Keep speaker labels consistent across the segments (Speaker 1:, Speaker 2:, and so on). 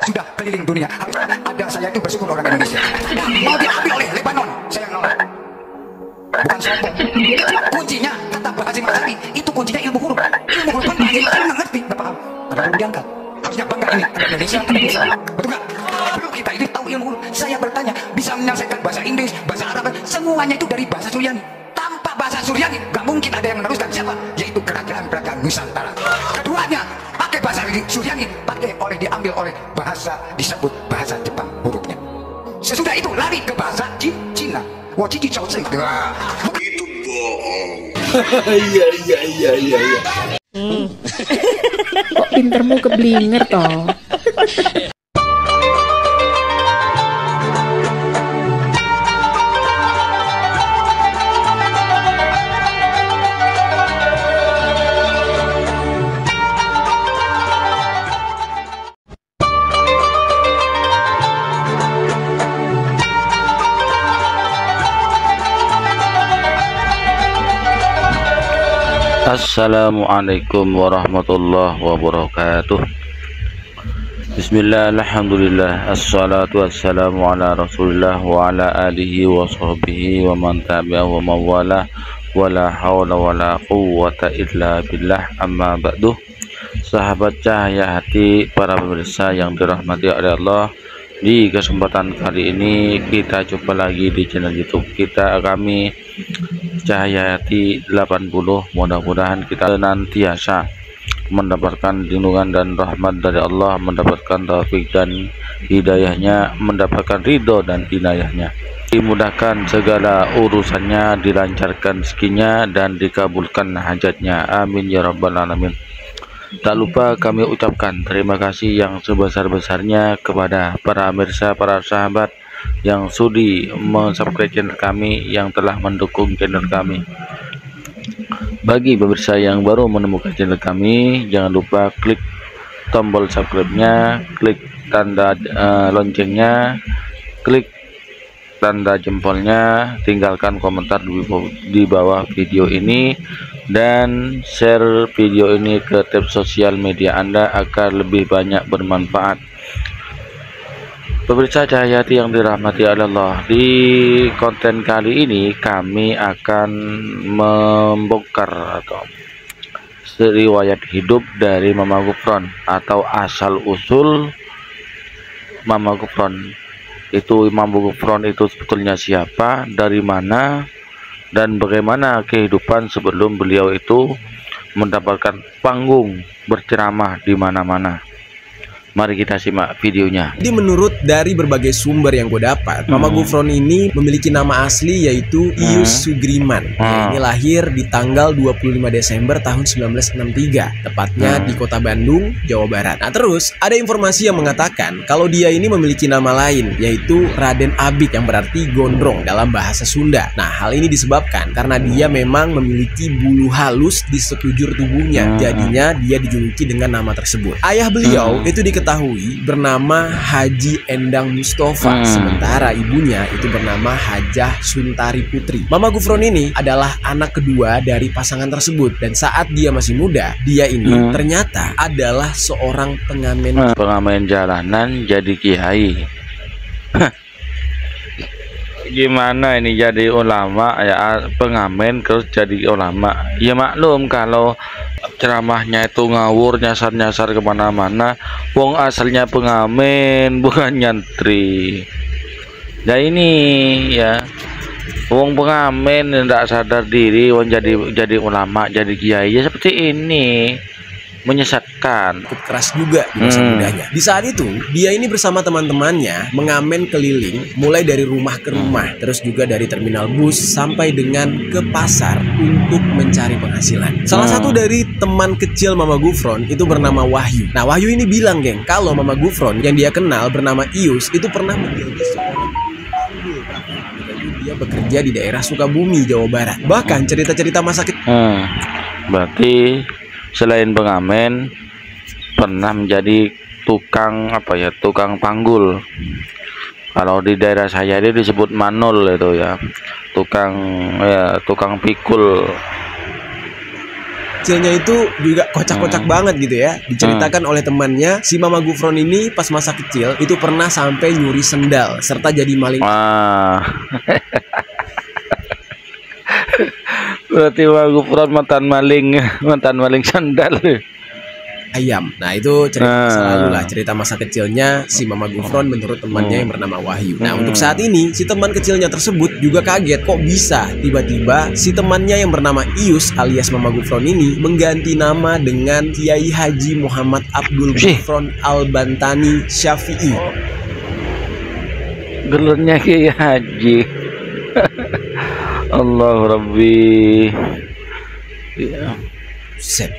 Speaker 1: sudah keliling dunia. Ada saya itu bersyukur orang Indonesia. Mau diambil oleh Lebanon, saya nolak. Bukan sombong. Kuncinya kata Pak Haji Masari itu kuncinya ilmu huruf. Ilmu huruf kan Pak Haji Masari nggak ngerti, nggak paham. Ada yang diangkat. Harusnya bangga ini ada Indonesia, ada Islam. Betul nggak? Belum kita ini tahu ilmu huruf. Saya bertanya bisa menyelesaikan bahasa Inggris, bahasa Arab, semuanya itu dari bahasa Suryani. Tanpa bahasa Suryani, nggak mungkin ada yang meneruskan siapa? Yaitu kerajaan-kerajaan Nusantara. Keduanya pakai bahasa Suryani, diambil oleh bahasa disebut bahasa Jepang hurufnya. Sesudah itu lari ke bahasa Cina. Wah, Cici Cao Zhi. Itu bohong.
Speaker 2: Iya.
Speaker 3: Kok pintermu keblinger toh?
Speaker 2: Assalamualaikum warahmatullahi wabarakatuh. Bismillah, alhamdulillah, assalatu wassalamu ala rasulillah wa ala alihi wa sahbihi wa man tabi'ahu wa mawala wa la hawla wa la quwwata illa billah, amma ba'du. Sahabat cahaya hati, para pemirsa yang dirahmati oleh Allah, di kesempatan kali ini kita jumpa lagi di channel YouTube kami Cahaya Hati 80. Mudah-mudahan kita senantiasa mendapatkan lindungan dan rahmat dari Allah, mendapatkan taufik dan hidayahnya, mendapatkan ridho dan inayahnya, dimudahkan segala urusannya, dilancarkan rezekinya dan dikabulkan hajatnya, amin ya rabbal alamin. Tak lupa kami ucapkan terima kasih yang sebesar-besarnya kepada para pemirsa, para sahabat yang sudi subscribe channel kami, yang telah mendukung channel kami. Bagi pemirsa yang baru menemukan channel kami, jangan lupa klik tombol subscribe-nya, klik tanda loncengnya, klik tanda jempolnya, tinggalkan komentar di bawah video ini, dan share video ini ke tab sosial media Anda agar lebih banyak bermanfaat. Pemirsa Cahaya Hati yang dirahmati Allah, di konten kali ini kami akan membongkar atau riwayat hidup dari Mama Gufron atau asal usul Mama Gufron. Itu Mama Gufron itu sebetulnya siapa, dari mana, dan bagaimana kehidupan sebelum beliau itu mendapatkan panggung berceramah di mana-mana. Mari kita simak videonya.
Speaker 4: Jadi menurut dari berbagai sumber yang gue dapat, Mama Gufron ini memiliki nama asli yaitu Ius Sugriman. Ini lahir di tanggal 25 Desember tahun 1963, tepatnya di Kota Bandung, Jawa Barat. Nah terus ada informasi yang mengatakan kalau dia ini memiliki nama lain yaitu Raden Abik, yang berarti gondrong dalam bahasa Sunda. Nah hal ini disebabkan karena dia memang memiliki bulu halus di sekujur tubuhnya, jadinya dia dijuluki dengan nama tersebut. Ayah beliau itu diketahui bernama Haji Endang Mustafa, sementara ibunya itu bernama Hajah Suntari Putri. Mama Gufron ini adalah anak kedua dari pasangan tersebut, dan saat dia masih muda, dia ini ternyata adalah seorang
Speaker 2: pengamen jalanan jadi kiai. Gimana ini jadi ulama ya, pengamen terus jadi ulama? Ya maklum kalau ceramahnya itu ngawur, nyasar-nyasar kemana-mana. Wong asalnya pengamen bukan nyantri. Nah ini ya, wong pengamen tidak sadar diri, wong jadi ulama, jadi kiai ya seperti ini. Menyesatkan.
Speaker 4: Cukup keras juga di masa mudanya. Di saat itu dia ini bersama teman-temannya mengamen keliling, mulai dari rumah ke rumah, terus juga dari terminal bus sampai dengan ke pasar untuk mencari penghasilan. Salah satu dari teman kecil Mama Gufron itu bernama Wahyu. Nah Wahyu ini bilang geng, kalau Mama Gufron yang dia kenal bernama Ius itu pernah menjadi seorang panggul. Dia bekerja di daerah Sukabumi, Jawa Barat. Bahkan cerita-cerita masa kecil.
Speaker 2: Berarti selain pengamen pernah menjadi tukang tukang panggul. Kalau di daerah saya ini disebut manul itu ya, tukang pikul.
Speaker 4: kecilnya itu juga kocak-kocak banget gitu ya. Diceritakan oleh temannya, si Mama Gufron ini pas masa kecil itu pernah sampai nyuri sendal serta jadi maling.
Speaker 2: Berarti Mama Gufron mantan maling sandal.
Speaker 4: Ayam. Nah itu cerita selalu lah, cerita masa kecilnya si Mama Gufron menurut temannya yang bernama Wahyu. Nah untuk saat ini si teman kecilnya tersebut juga kaget kok bisa tiba-tiba si temannya yang bernama Ius alias Mama Gufron ini mengganti nama dengan Kiai Haji Muhammad Abdul Gufron Al-Bantani Syafi'i.
Speaker 2: Gelarnya Kiai Haji. Allah Rabbi. Ya.
Speaker 4: Set.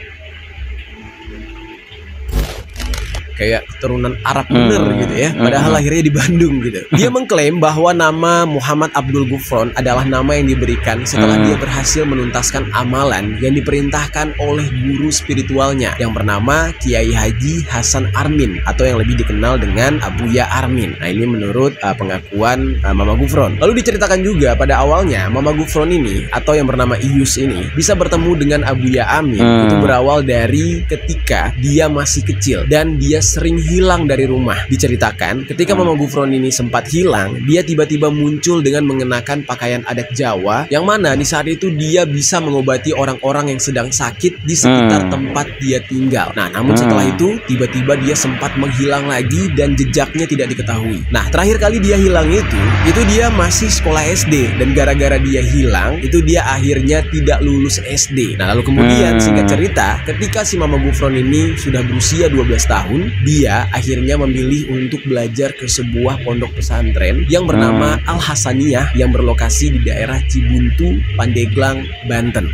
Speaker 4: Kayak keturunan Arab bener gitu ya. Padahal lahirnya di Bandung gitu. Dia mengklaim bahwa nama Muhammad Abdul Gufron adalah nama yang diberikan setelah dia berhasil menuntaskan amalan yang diperintahkan oleh guru spiritualnya yang bernama Kiai Haji Hasan Armin atau yang lebih dikenal dengan Abuya Armin. Nah ini menurut pengakuan Mama Gufron. Lalu diceritakan juga pada awalnya Mama Gufron ini atau yang bernama Ius ini bisa bertemu dengan Abuya Armin itu berawal dari ketika dia masih kecil dan dia sering hilang dari rumah. Diceritakan ketika Mama Gufron ini sempat hilang, dia tiba-tiba muncul dengan mengenakan pakaian adat Jawa yang mana di saat itu dia bisa mengobati orang-orang yang sedang sakit di sekitar tempat dia tinggal. Nah namun setelah itu tiba-tiba dia sempat menghilang lagi dan jejaknya tidak diketahui. Nah terakhir kali dia hilang itu dia masih sekolah SD dan gara-gara dia hilang itu dia akhirnya tidak lulus SD. Nah lalu kemudian singkat cerita ketika si Mama Gufron ini sudah berusia 12 tahun dia akhirnya memilih untuk belajar ke sebuah pondok pesantren yang bernama Al Hasaniyah yang berlokasi di daerah Cibuntu, Pandeglang, Banten.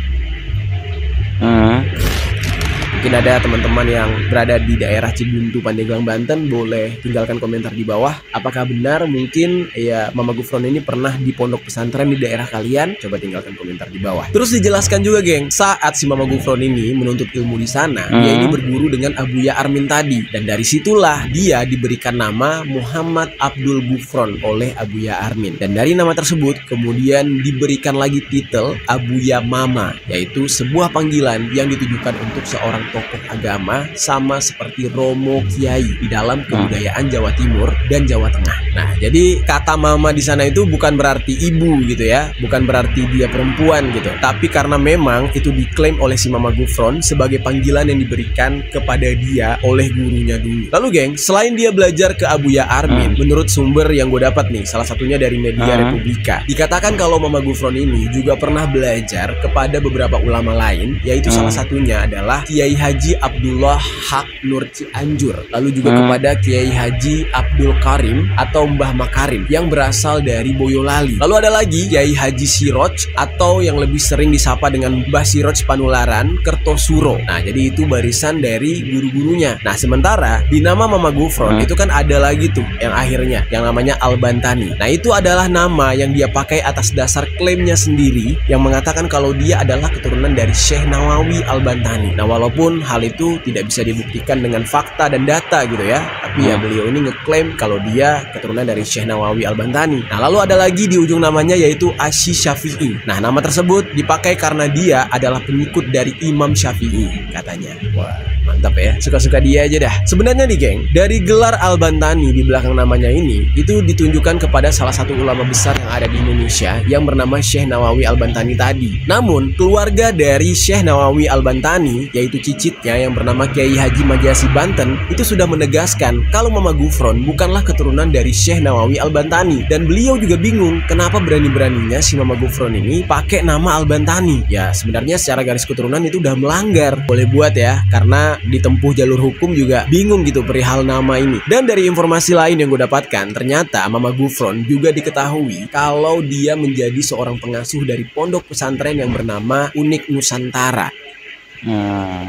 Speaker 4: Mungkin ada teman-teman yang berada di daerah Cibuntu, Pandeglang, Banten boleh tinggalkan komentar di bawah. Apakah benar mungkin ya Mama Gufron ini pernah di pondok pesantren di daerah kalian? Coba tinggalkan komentar di bawah. Terus dijelaskan juga geng, saat si Mama Gufron ini menuntut ilmu di sana, dia ini berguru dengan Abuya Armin tadi. Dan dari situlah dia diberikan nama Muhammad Abdul Gufron oleh Abuya Armin. Dan dari nama tersebut kemudian diberikan lagi titel Abuya Mama, yaitu sebuah panggilan yang ditujukan untuk seorang tokoh agama sama seperti Romo Kiai di dalam kebudayaan Jawa Timur dan Jawa Tengah. Nah, jadi kata mama di sana itu bukan berarti ibu gitu ya, bukan berarti dia perempuan gitu. Tapi karena memang itu diklaim oleh si Mama Gufron sebagai panggilan yang diberikan kepada dia oleh gurunya dulu. Lalu geng, selain dia belajar ke Abuya Armin, menurut sumber yang gue dapat nih, salah satunya dari media Republika, dikatakan kalau Mama Gufron ini juga pernah belajar kepada beberapa ulama lain, yaitu salah satunya adalah Kiai Haji Abdullah Haq Nur Cianjur, lalu juga kepada Kiai Haji Abdul Karim atau Mbah Makarim yang berasal dari Boyolali. Lalu ada lagi Kiai Haji Siroj atau yang lebih sering disapa dengan Mbah Siroj Panularan Kertosuro. Nah jadi itu barisan dari guru-gurunya. Nah sementara di nama Mama Gufron itu kan ada lagi tuh yang akhirnya yang namanya Al-Bantani. Nah itu adalah nama yang dia pakai atas dasar klaimnya sendiri yang mengatakan kalau dia adalah keturunan dari Syekh Nawawi Al-Bantani. Nah walaupun hal itu tidak bisa dibuktikan dengan fakta dan data gitu ya, tapi ya beliau ini ngeklaim kalau dia keturunan dari Syekh Nawawi Al-Bantani. Nah lalu ada lagi di ujung namanya yaitu Asy Syafi'i. Nah nama tersebut dipakai karena dia adalah pengikut dari Imam Syafi'i katanya. Wah mantap ya, suka-suka dia aja dah. Sebenarnya nih geng, dari gelar Al-Bantani di belakang namanya ini itu ditunjukkan kepada salah satu ulama besar yang ada di Indonesia yang bernama Syekh Nawawi Al-Bantani tadi. Namun keluarga dari Syekh Nawawi Al-Bantani yaitu cicitnya yang bernama Kiai Haji Majasi Banten itu sudah menegaskan kalau Mama Gufron bukanlah keturunan dari Syekh Nawawi Al-Bantani. Dan beliau juga bingung kenapa berani-beraninya si Mama Gufron ini pakai nama Al-Bantani. Ya sebenarnya secara garis keturunan itu udah melanggar, boleh buat ya, karena ditempuh jalur hukum juga bingung gitu perihal nama ini. Dan dari informasi lain yang gue dapatkan, ternyata Mama Gufron juga diketahui kalau dia menjadi seorang pengasuh dari pondok pesantren yang bernama Unik Nusantara.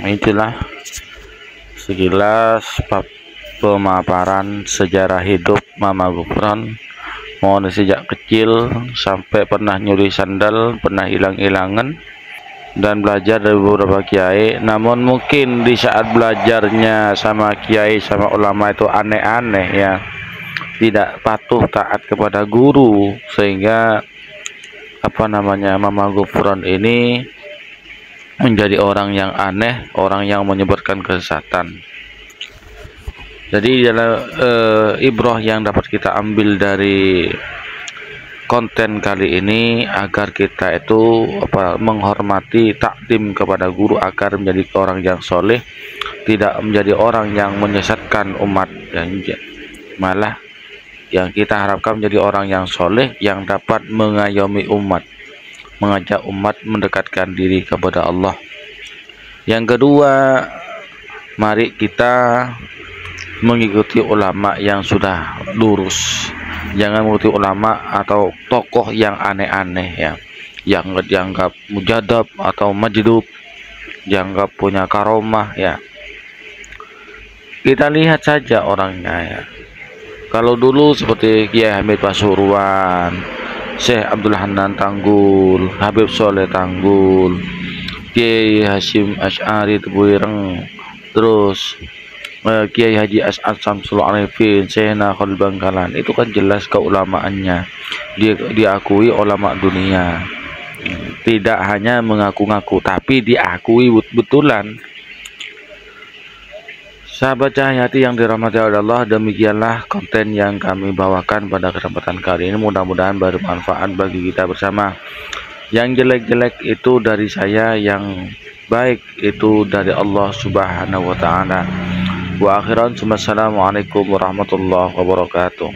Speaker 2: Itulah sekilas pemaparan sejarah hidup Mama Gufron, mulai sejak kecil sampai pernah nyuri sandal, pernah hilang-hilangan dan belajar dari beberapa kiai. Namun mungkin di saat belajarnya sama kiai sama ulama itu aneh-aneh ya, tidak patuh taat kepada guru, sehingga Mama Gufron ini menjadi orang yang aneh, orang yang menyebarkan kesesatan. Jadi dalam ibrah yang dapat kita ambil dari konten kali ini, agar kita itu menghormati, takdim kepada guru, agar menjadi orang yang soleh, tidak menjadi orang yang menyesatkan umat, dan malah yang kita harapkan menjadi orang yang soleh yang dapat mengayomi umat, mengajak umat mendekatkan diri kepada Allah. Yang kedua, mari kita mengikuti ulama yang sudah lurus. Jangan mengikuti ulama atau tokoh yang aneh-aneh ya, yang dianggap mujadab atau majdub, dianggap punya karomah ya. Kita lihat saja orangnya ya. Kalau dulu seperti Kiai Hamid Pasuruan, Syekh Abdul Hanan Tanggul, Habib Soleh Tanggul, Kiai Hashim Asy'ari Tebuireng, terus Kiai Haji As'ad Samsul Arifin, Syekhna Khalil Bangkalan, itu kan jelas keulamaannya, diakui ulama dunia, tidak hanya mengaku-ngaku tapi diakui betulan. Sahabat Cahayati yang dirahmati oleh Allah, demikianlah konten yang kami bawakan pada kesempatan kali ini. Mudah-mudahan bermanfaat bagi kita bersama. Yang jelek-jelek itu dari saya, yang baik itu dari Allah Subhanahu wa Ta'ala. Wa akhiran, assalamualaikum warahmatullahi wabarakatuh.